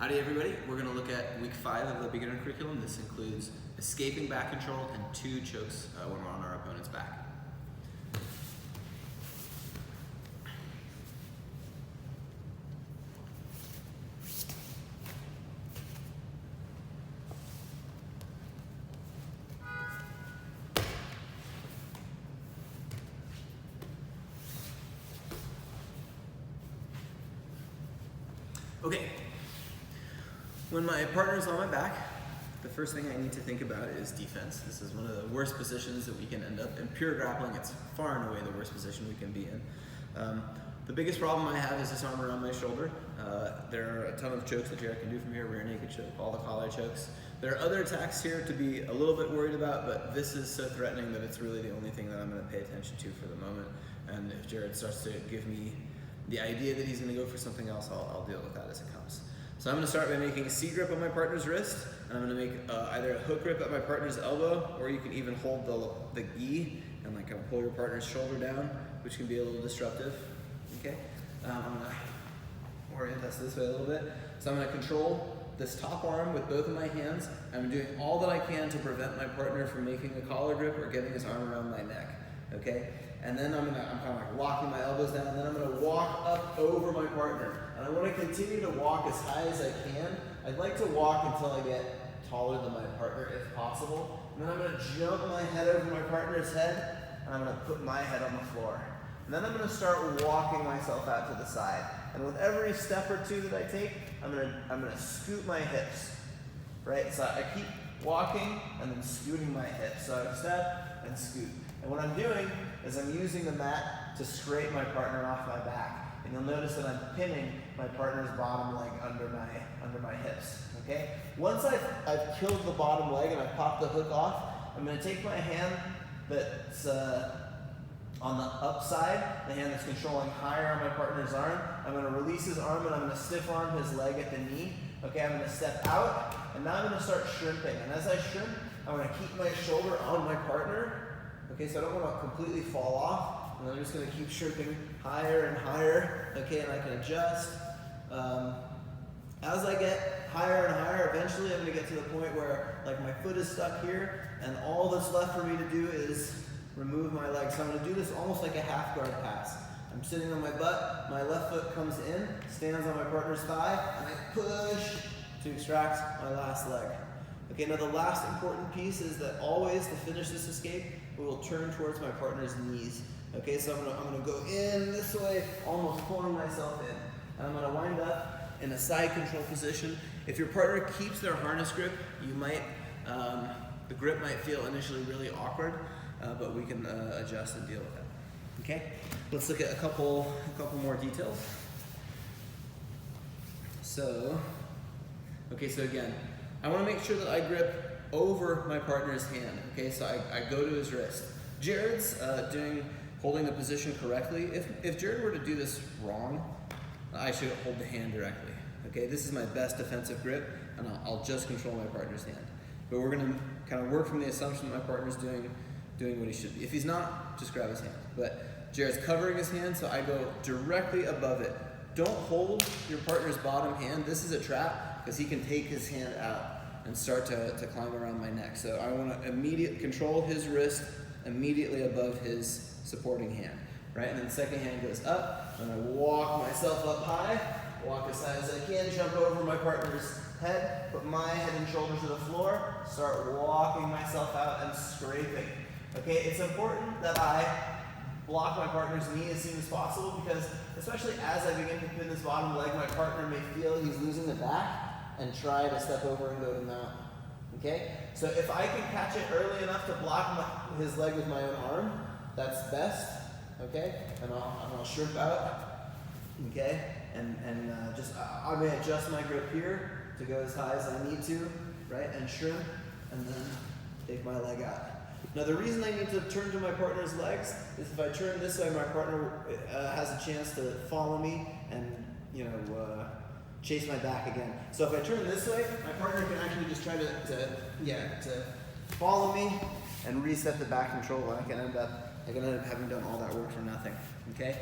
Howdy everybody, we're going to look at week 5 of the beginner curriculum. This includes escaping back control and 2 chokes when we're on our opponent's back. Okay, when my partner's on my back, the first thing I need to think about is defense. This is one of the worst positions that we can end up in. Pure grappling, it's far and away the worst position we can be in. The biggest problem I have is this arm around my shoulder. There are a ton of chokes that Jared can do from here, rear naked choke, all the collar chokes. There are other attacks here to be a little bit worried about, but this is so threatening that it's really the only thing that I'm going to pay attention to for the moment. And if Jared starts to give me the idea that he's going to go for something else, I'll deal with that as it comes. So I'm going to start by making a C grip on my partner's wrist, and I'm going to make either a hook grip at my partner's elbow, or you can even hold the gi and like kind of pull your partner's shoulder down, which can be a little disruptive. Okay, I'm going to orient us this way a little bit. So I'm going to control this top arm with both of my hands. I'm doing all that I can to prevent my partner from making a collar grip or getting his arm around my neck. Okay, and then I'm kind of like locking my elbows down, and then I'm going to walk up over my partner. And I want to continue to walk as high as I can. I'd like to walk until I get taller than my partner if possible. And then I'm going to jump my head over my partner's head, and I'm going to put my head on the floor. And then I'm going to start walking myself out to the side. And with every step or two that I take, I'm going to scoot my hips, right? So I keep walking and then scooting my hips. So I step and scoot. And what I'm doing is I'm using the mat to scrape my partner off my back. And you'll notice that I'm pinning my partner's bottom leg under my hips, okay? Once I've killed the bottom leg and I've popped the hook off, I'm going to take my hand that's on the upside, the hand that's controlling higher on my partner's arm. I'm going to release his arm and I'm going to stiff arm his leg at the knee. Okay, I'm going to step out, and now I'm going to start shrimping. And as I shrimp, I'm going to keep my shoulder on my partner. Okay, so I don't want to completely fall off. And I'm just going to keep shrimping higher and higher. Okay, and I can adjust. As I get higher and higher, eventually I'm going to get to the point where like my foot is stuck here, and all that's left for me to do is remove my leg. So I'm going to do this almost like a half guard pass. I'm sitting on my butt, my left foot comes in, stands on my partner's thigh, and I push to extract my last leg. Okay, now the last important piece is that always to finish this escape, we will turn towards my partner's knees. Okay, so I'm going to go in this way, almost pulling myself in. And I'm going to wind up in a side control position. If your partner keeps their harness grip, you might, the grip might feel initially really awkward, but we can adjust and deal with that. Okay, let's look at a couple more details. So again, I want to make sure that I grip over my partner's hand. Okay, so I go to his wrist. Jared's holding the position correctly. If Jared were to do this wrong, I should hold the hand directly. Okay, this is my best defensive grip, and I'll just control my partner's hand. But we're going to kind of work from the assumption that my partner's doing what he should be. If he's not, just grab his hand. But Jared's covering his hand, so I go directly above it. Don't hold your partner's bottom hand. This is a trap because he can take his hand out and start to climb around my neck. So I want to control his wrist immediately above his supporting hand, right? And then the second hand goes up. I'm going to walk myself up high, walk as high as I can, jump over my partner's head, put my head and shoulders to the floor, start walking myself out and scraping. Okay, it's important that I block my partner's knee as soon as possible because especially as I begin to pin this bottom leg, my partner may feel he's losing the back and try to step over and go to mount. Okay, so if I can catch it early enough to block his leg with my own arm, that's best. Okay, and I'll shrimp out. Okay, and I may adjust my grip here to go as high as I need to, right, and shrimp, and then take my leg out. Now the reason I need to turn to my partner's legs is if I turn this way, my partner has a chance to follow me and chase my back again. So if I turn this way, my partner can actually just try to follow me and reset the back control, and I can end up having done all that work for nothing. Okay,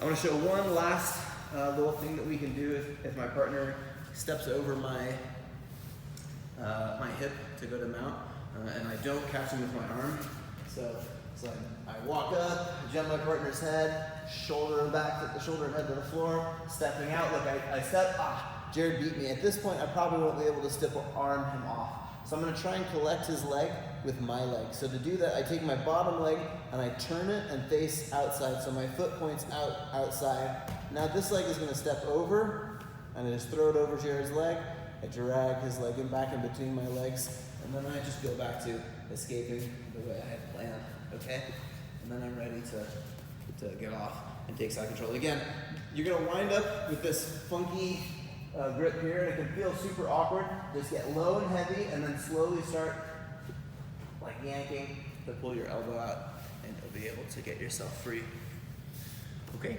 I want to show one last little thing that we can do if my partner steps over my my hip to go to mount, and I don't catch him with my arm. So I walk up, jump my partner's head, shoulder and head to the floor, stepping out. Look, I step. Jared beat me. At this point, I probably won't be able to stiff arm him off. So I'm going to try and collect his leg with my leg. So to do that, I take my bottom leg and I turn it and face outside. So my foot points outside. Now this leg is going to step over, and I just throw it over Jared's leg. I drag his leg back in between my legs, and then I just go back to escaping the way I had planned. Okay? And then I'm ready to get off and take side control. Again, you're going to wind up with this funky grip here, and it can feel super awkward. Just get low and heavy, and then slowly start like yanking to pull your elbow out, and you'll be able to get yourself free. Okay.